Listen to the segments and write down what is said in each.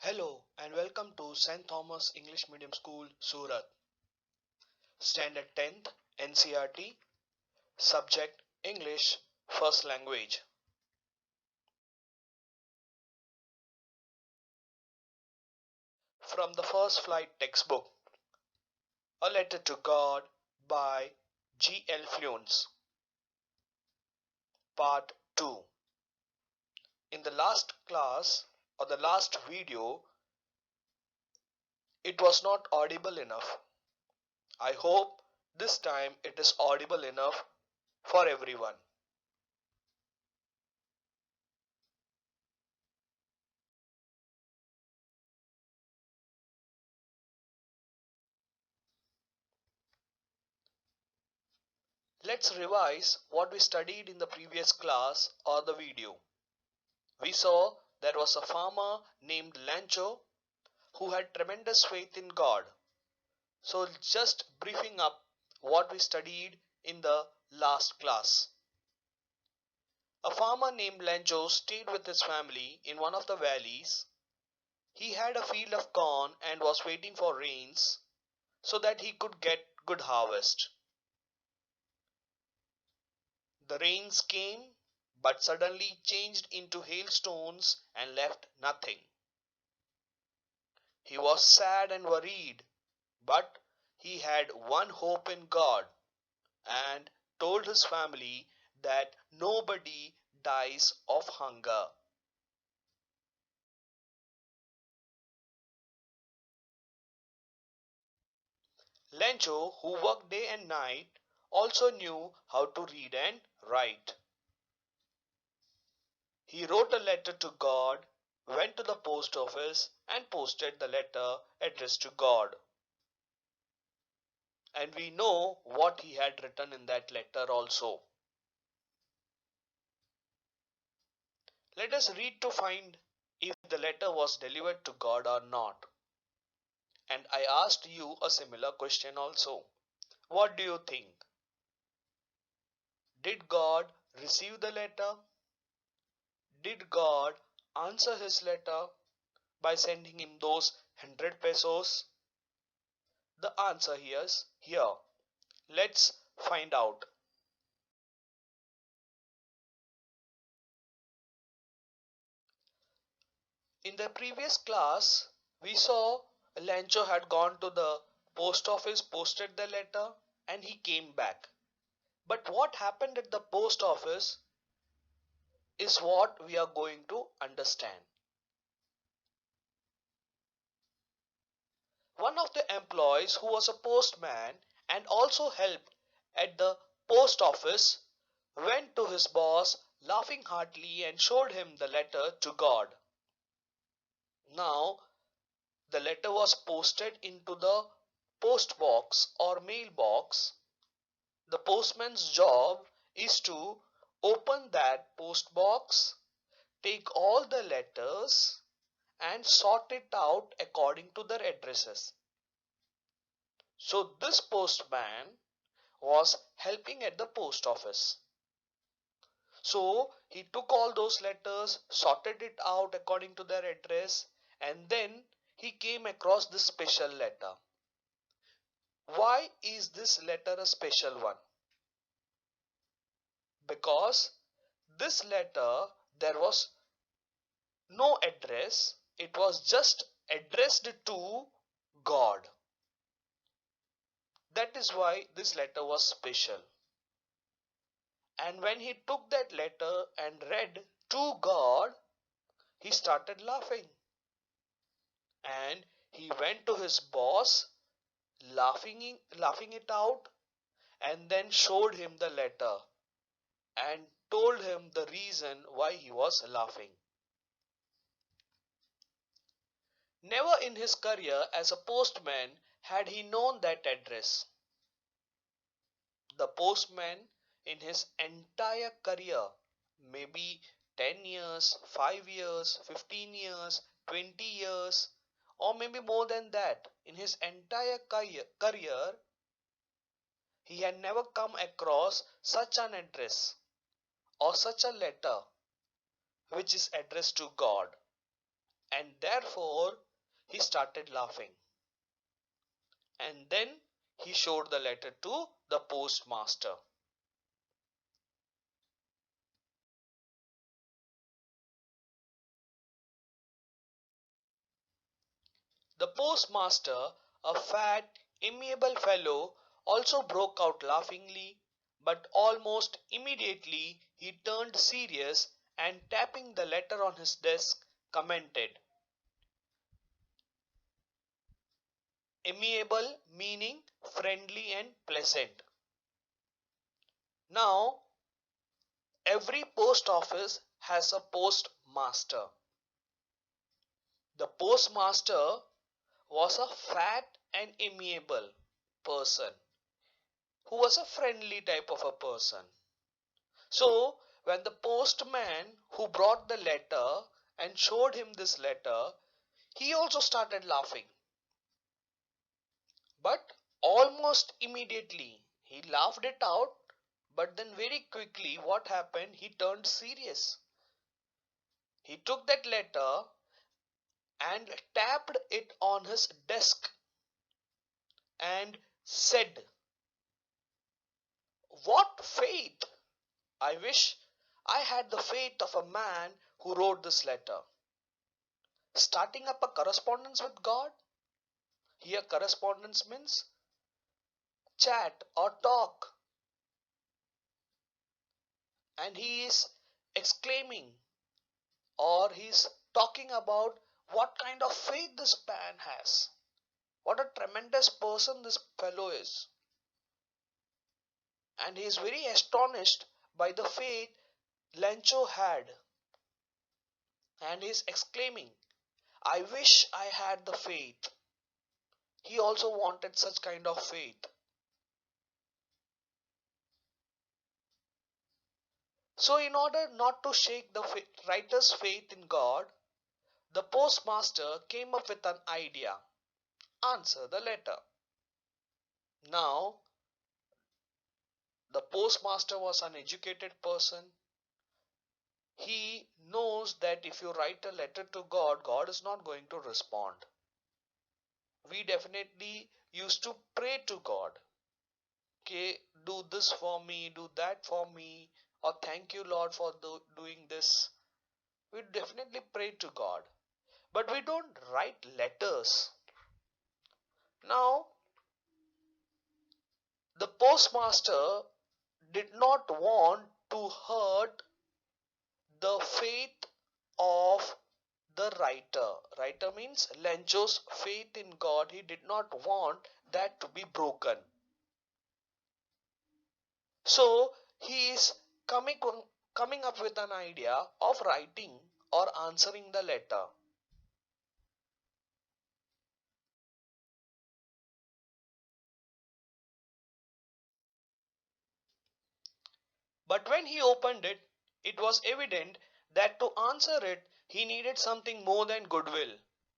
Hello and welcome to St. Thomas English Medium School, Surat. Standard 10th NCERT. Subject English First Language. From the First Flight textbook. A Letter to God by G. L. Fluence. Part 2. In the last class or the last video, it was not audible enough. I hope this time it is audible enough for everyone. Let's revise what we studied in the previous class or the video. We saw there was a farmer named Lancho who had tremendous faith in God. So just briefing up what we studied in the last class. A farmer named Lancho stayed with his family in one of the valleys. He had a field of corn and was waiting for rains so that he could get good harvest. The rains came but suddenly changed into hailstones and left nothing. He was sad and worried, but he had one hope in God and told his family that nobody dies of hunger. Lencho, who worked day and night, also knew how to read and write. He wrote a letter to God, went to the post office, and posted the letter addressed to God. And we know what he had written in that letter also. Let us read to find if the letter was delivered to God or not. And I asked you a similar question also. What do you think? Did God receive the letter? Did God answer his letter by sending him those 100 pesos? The answer is here. Let's find out. In the previous class, we saw Lancho had gone to the post office, posted the letter, and he came back. But what happened at the post office is what we are going to understand. One of the employees who was a postman and also helped at the post office went to his boss laughing heartily and showed him the letter to God. Now the letter was posted into the post box or mailbox. The postman's job is to open that post box, take all the letters and sort it out according to their addresses. So this postman was helping at the post office. So he took all those letters, sorted it out according to their address, and then he came across this special letter. Why is this letter a special one? Because this letter there was no address, it was just addressed to God. That is why this letter was special. And when he took that letter and read to God, he started laughing. And he went to his boss, laughing it out, and then showed him the letter and told him the reason why he was laughing. Never in his career as a postman had he known that address. The postman in his entire career, maybe 10 years, 5 years, 15 years, 20 years, or maybe more than that, in his entire career, he had never come across such an address or such a letter which is addressed to God. and therefore he started laughing. And then he showed the letter to the postmaster. The postmaster, a fat, amiable fellow, also broke out laughingly, but almost immediately he turned serious and tapping the letter on his desk, commented, amiable meaning friendly and pleasant. Now, every post office has a postmaster. The postmaster was a fat and amiable person who was a friendly type of a person. So, when the postman who brought the letter and showed him this letter, he also started laughing. But almost immediately he laughed it out, but then very quickly what happened? He turned serious. He took that letter and tapped it on his desk and said, what faith! I wish I had the faith of a man who wrote this letter. Starting up a correspondence with God? Here, correspondence means chat or talk. And he is exclaiming or he's talking about what kind of faith this man has. What a tremendous person this fellow is. And he is very astonished by the faith Lencho had. And he is exclaiming, I wish I had the faith. He also wanted such kind of faith. So, in order not to shake the writer's faith in God, the postmaster came up with an idea. Answer the letter. Now, the postmaster was an educated person. He knows that if you write a letter to God, God is not going to respond. We definitely used to pray to God. Okay, do this for me, do that for me, or thank you, Lord, for doing this. We definitely pray to God, but we don't write letters. Now, the postmaster did not want to hurt the faith of the writer. Writer means Lencho's faith in God. He did not want that to be broken. So he is coming up with an idea of writing or answering the letter. But when he opened it, it was evident that to answer it, he needed something more than goodwill,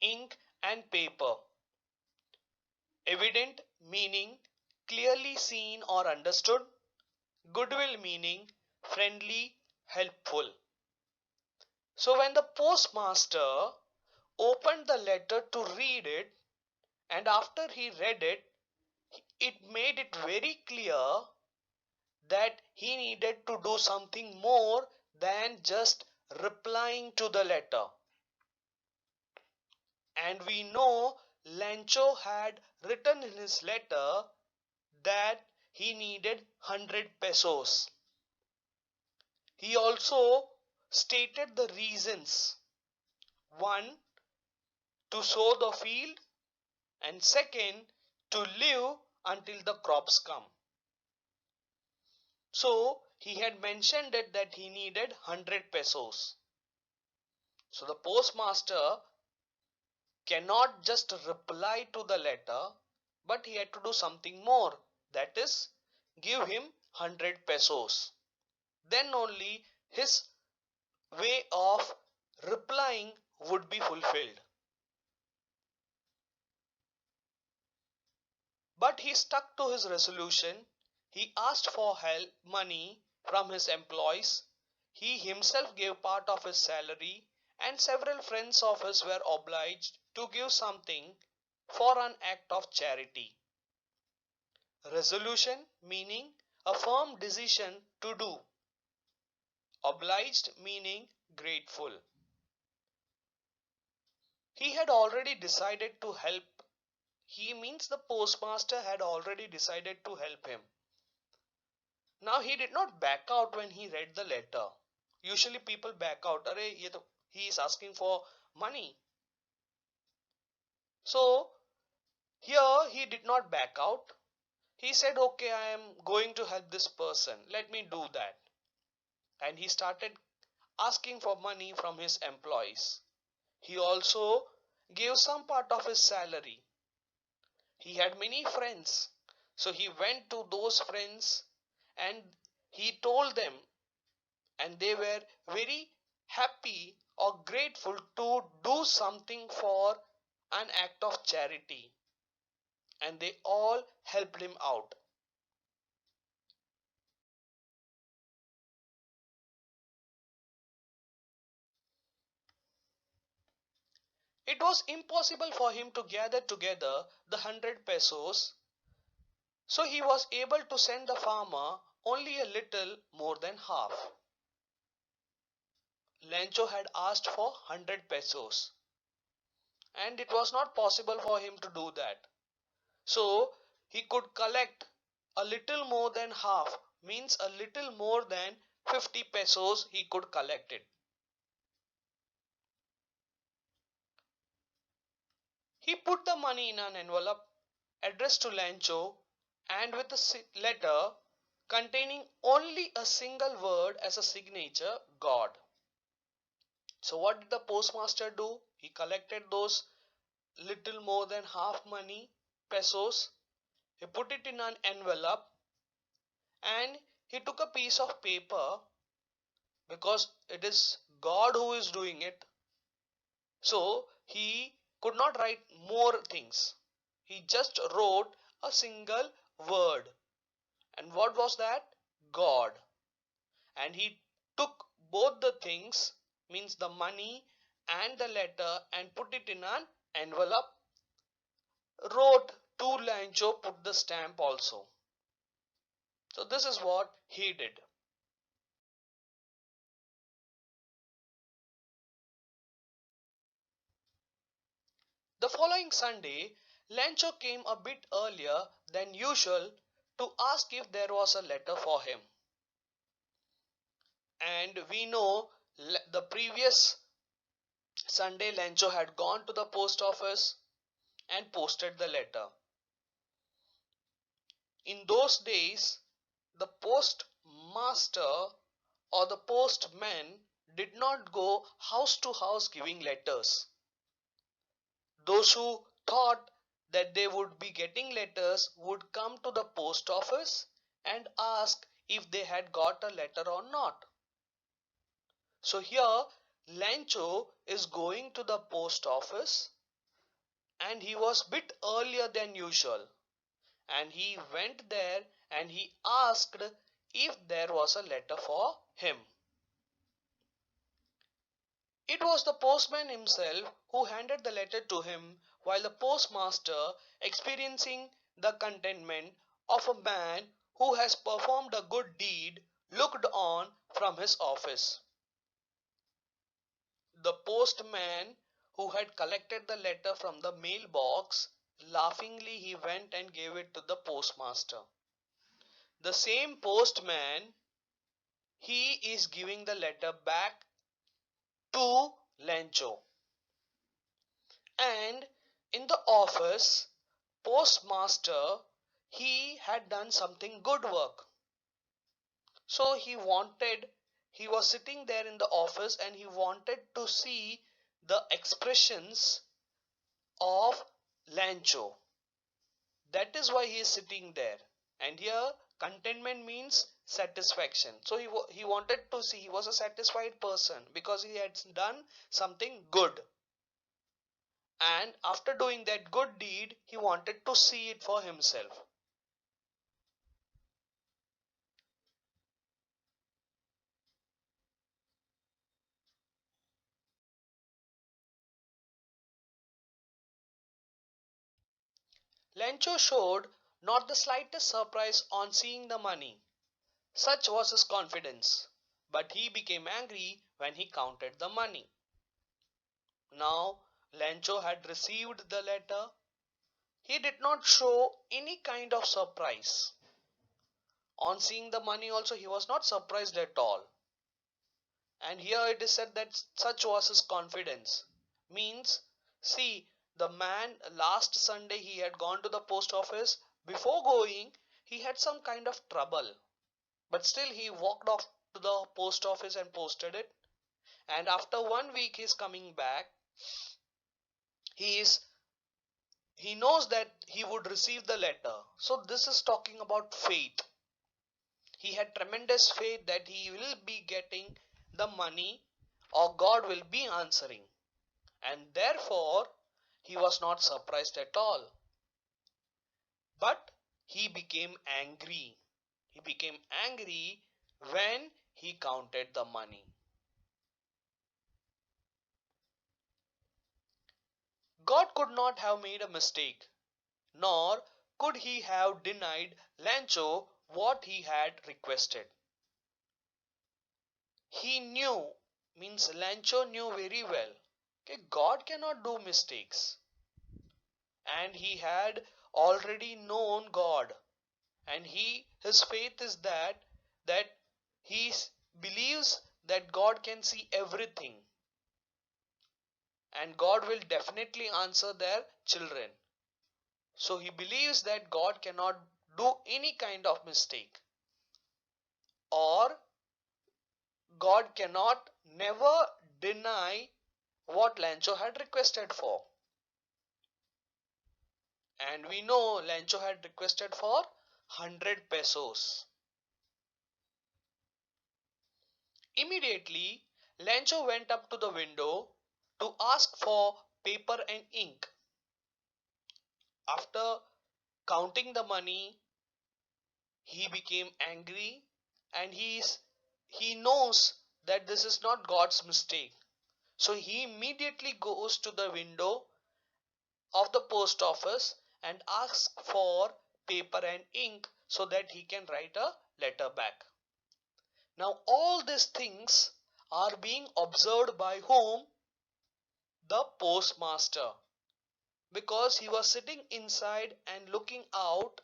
ink and paper. Evident meaning clearly seen or understood. Goodwill meaning friendly, helpful. So when the postmaster opened the letter to read it, and after he read it, it made it very clear that he needed to do something more than just replying to the letter. And we know Lencho had written in his letter that he needed 100 pesos. He also stated the reasons. One, to sow the field, and second, to live until the crops come. So he had mentioned it that he needed 100 pesos. So the postmaster cannot just reply to the letter, but he had to do something more. That is, give him 100 pesos. Then only his way of replying would be fulfilled. But he stuck to his resolution. He asked for help, money from his employees. He himself gave part of his salary and several friends of his were obliged to give something for an act of charity. Resolution meaning a firm decision to do. Obliged meaning grateful. He had already decided to help. He means the postmaster had already decided to help him. Now he did not back out when he read the letter. Usually people back out. Arey, he is asking for money. So here he did not back out. He said, okay, I am going to help this person. Let me do that. And he started asking for money from his employees. He also gave some part of his salary. He had many friends. So he went to those friends and he told them, and they were very happy or grateful to do something for an act of charity. And they all helped him out. It was impossible for him to gather together the 100 pesos, so he was able to send the farmer only a little more than half. Lencho had asked for 100 pesos, and it was not possible for him to do that. So he could collect a little more than half, means a little more than 50 pesos he could collect it. He put the money in an envelope addressed to Lancho and with a letter containing only a single word as a signature, God. So what did the postmaster do? He collected those little more than half money, pesos. He put it in an envelope and he took a piece of paper, because it is God who is doing it. So he could not write more things. He just wrote a single word. And what was that? God. And he took both the things, means the money and the letter, and put it in an envelope, wrote to Lancho, put the stamp also. So this is what he did. The following Sunday, Lancho came a bit earlier than usual to ask if there was a letter for him. And we know the previous Sunday Lancho had gone to the post office and posted the letter. In those days, the postmaster or the postman did not go house to house giving letters. Those who thought that they would be getting letters would come to the post office and ask if they had got a letter or not. So here Lancho is going to the post office and he was bit earlier than usual, and he went there and he asked if there was a letter for him. It was the postman himself who handed the letter to him, while the postmaster, experiencing the contentment of a man who has performed a good deed, looked on from his office. The postman who had collected the letter from the mailbox, laughingly he went and gave it to the postmaster. The same postman, he is giving the letter back to Lencho. And in the office, postmaster, he had done something good work. So he was sitting there in the office and he wanted to see the expressions of Lancho. That is why he is sitting there. And here contentment means satisfaction. So he wanted to see, he was a satisfied person because he had done something good. And after doing that good deed, he wanted to see it for himself. Lencho showed not the slightest surprise on seeing the money. Such was his confidence. But he became angry when he counted the money. Now Lencho had received the letter. He did not show any kind of surprise. On seeing the money also he was not surprised at all. And here it is said that such was his confidence. Means, see, the man last Sunday he had gone to the post office. Before going, he had some kind of trouble. But still he walked off to the post office and posted it. And after 1 week he is coming back. He is he knows that he would receive the letter. So this is talking about faith. He had tremendous faith that he will be getting the money or God will be answering. And therefore, he was not surprised at all. But he became angry. He became angry when he counted the money. God could not have made a mistake, nor could he have denied Lancho what he had requested. He knew, means Lancho knew very well, okay, God cannot do mistakes. And he had already known God. And his faith is that he believes that God can see everything. And God will definitely answer their children. So he believes that God cannot do any kind of mistake. Or God cannot never deny what Lancho had requested for. And we know Lancho had requested for 100 pesos. Immediately, Lancho went up to the window to ask for paper and ink. After counting the money, he became angry and he knows that this is not God's mistake. So he immediately goes to the window of the post office and asks for paper and ink so that he can write a letter back. Now all these things are being observed by whom? The postmaster. Because he was sitting inside and looking out,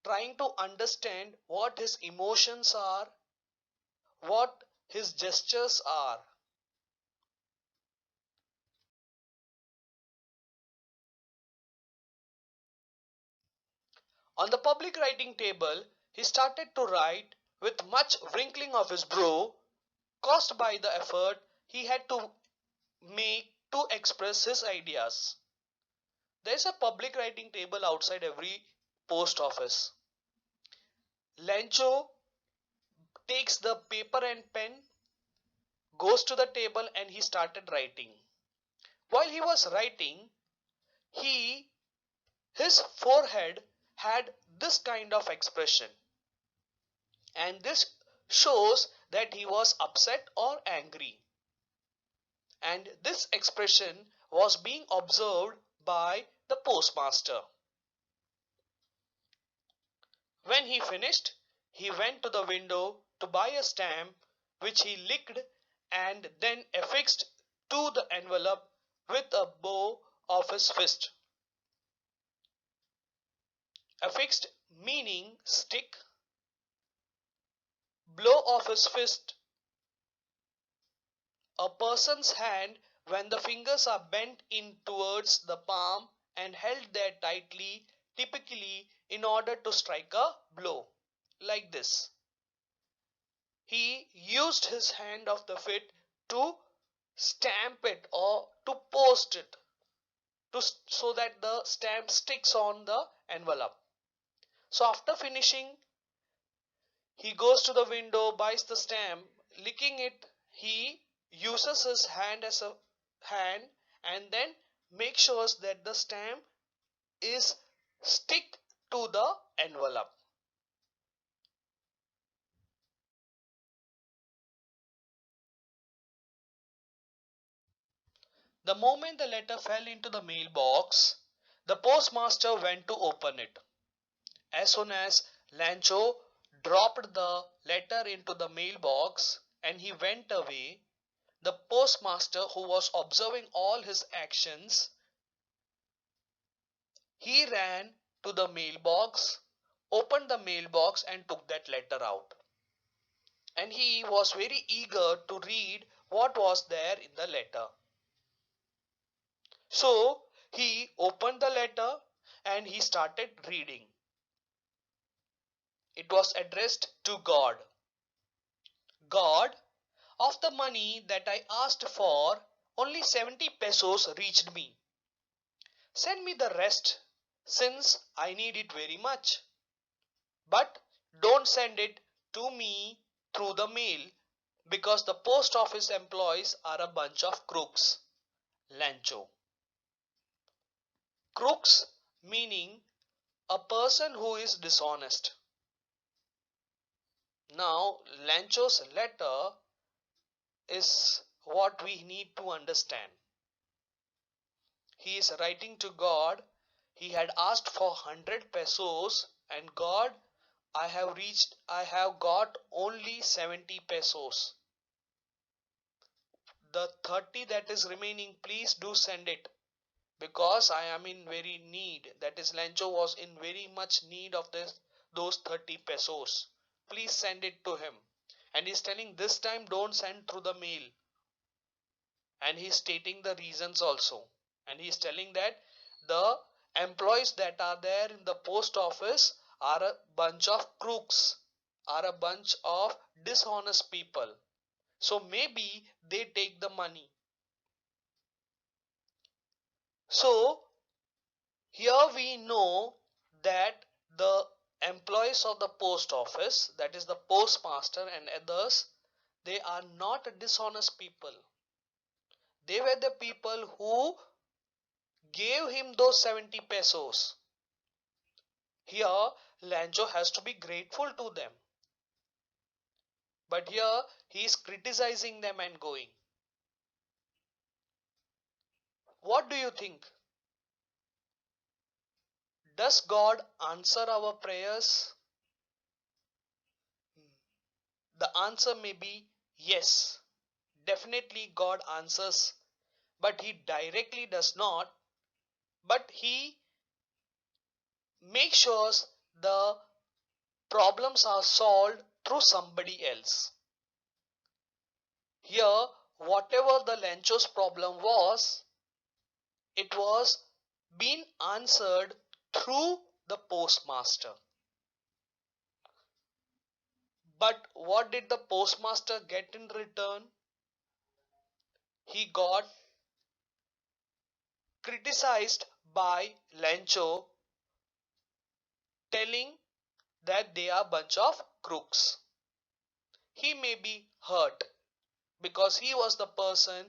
trying to understand what his emotions are, what his gestures are. On the public writing table, he started to write with much wrinkling of his brow, caused by the effort he had to make to express his ideas. There is a public writing table outside every post office. Lencho takes the paper and pen, goes to the table, and he started writing. While he was writing, he his forehead had this kind of expression, and this shows that he was upset or angry. And this expression was being observed by the postmaster. When he finished, he went to the window to buy a stamp which he licked and then affixed to the envelope with a bow of his fist. Affixed meaning stick, blow of his fist, a person's hand when the fingers are bent in towards the palm and held there tightly, typically in order to strike a blow. Like this. He used his hand of the fit to stamp it or to post it so that the stamp sticks on the envelope. So after finishing, he goes to the window, buys the stamp, licking it, he uses his hand as a hand and then makes sure that the stamp is stick to the envelope. The moment the letter fell into the mailbox, The postmaster went to open it. As soon as Lancho dropped the letter into the mailbox and he went away, the postmaster, who was observing all his actions, he ran to the mailbox, opened the mailbox and took that letter out. And he was very eager to read what was there in the letter. So he opened the letter and he started reading. It was addressed to God. God, of the money that I asked for, only 70 pesos reached me. Send me the rest, since I need it very much. But don't send it to me through the mail, because the post office employees are a bunch of crooks. Lancho. Crooks meaning a person who is dishonest. Now, Lancho's letter is what we need to understand. He is writing to God. He had asked for 100 pesos, and God, I have got only 70 pesos. The 30 that is remaining, please do send it, because I am in very need. That is, Lancho was in very much need of those 30 pesos. Please send it to him. And he's telling this time don't send through the mail. And he's stating the reasons also. And he's telling that the employees that are there in the post office are a bunch of crooks, are a bunch of dishonest people. So maybe they take the money. So here we know that the employees of the post office, that is the postmaster and others, they are not dishonest people. They were the people who gave him those 70 pesos. Here, Lancho has to be grateful to them. But here, he is criticizing them and going. What do you think? Does God answer our prayers? The answer may be yes. Definitely God answers, but he directly does not. But he makes sure the problems are solved through somebody else. Here, whatever the Lancho's problem was, it was being answered through the postmaster. But what did the postmaster get in return? He got criticized by Lancho, telling that they are a bunch of crooks. He may be hurt because he was the person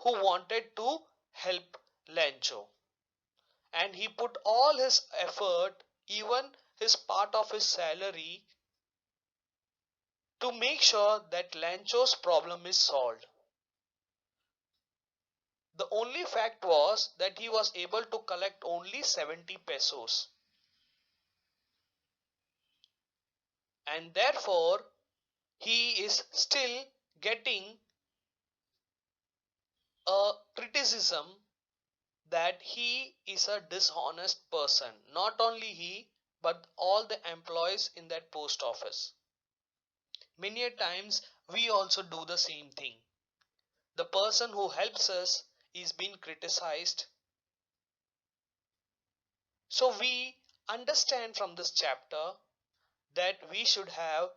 who wanted to help Lancho. And he put all his effort, even his part of his salary, to make sure that Lancho's problem is solved. The only fact was that he was able to collect only 70 pesos. And therefore, he is still getting a criticism that he is a dishonest person. Not only he, but all the employees in that post office. Many a times we also do the same thing. The person who helps us is being criticized. So we understand from this chapter that we should have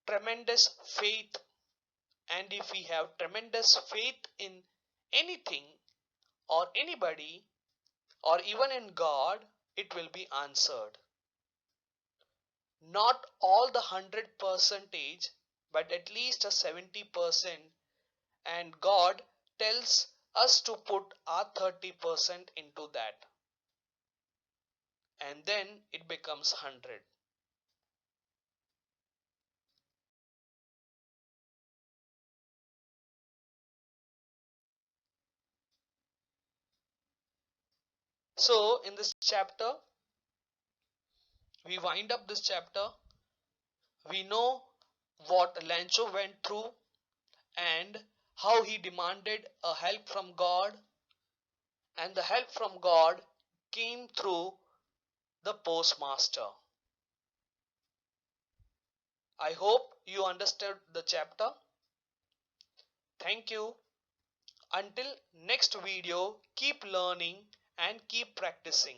tremendous faith, and if we have tremendous faith in anything or anybody or even in God, it will be answered. Not all the 100 percentage, but at least a 70%, and God tells us to put our 30% into that, and then it becomes 100. So in this chapter, we wind up this chapter. We know what Lancho went through and how he demanded a help from God, and the help from God came through the postmaster. I hope you understood the chapter. Thank you. Until next video, keep learning and keep practicing.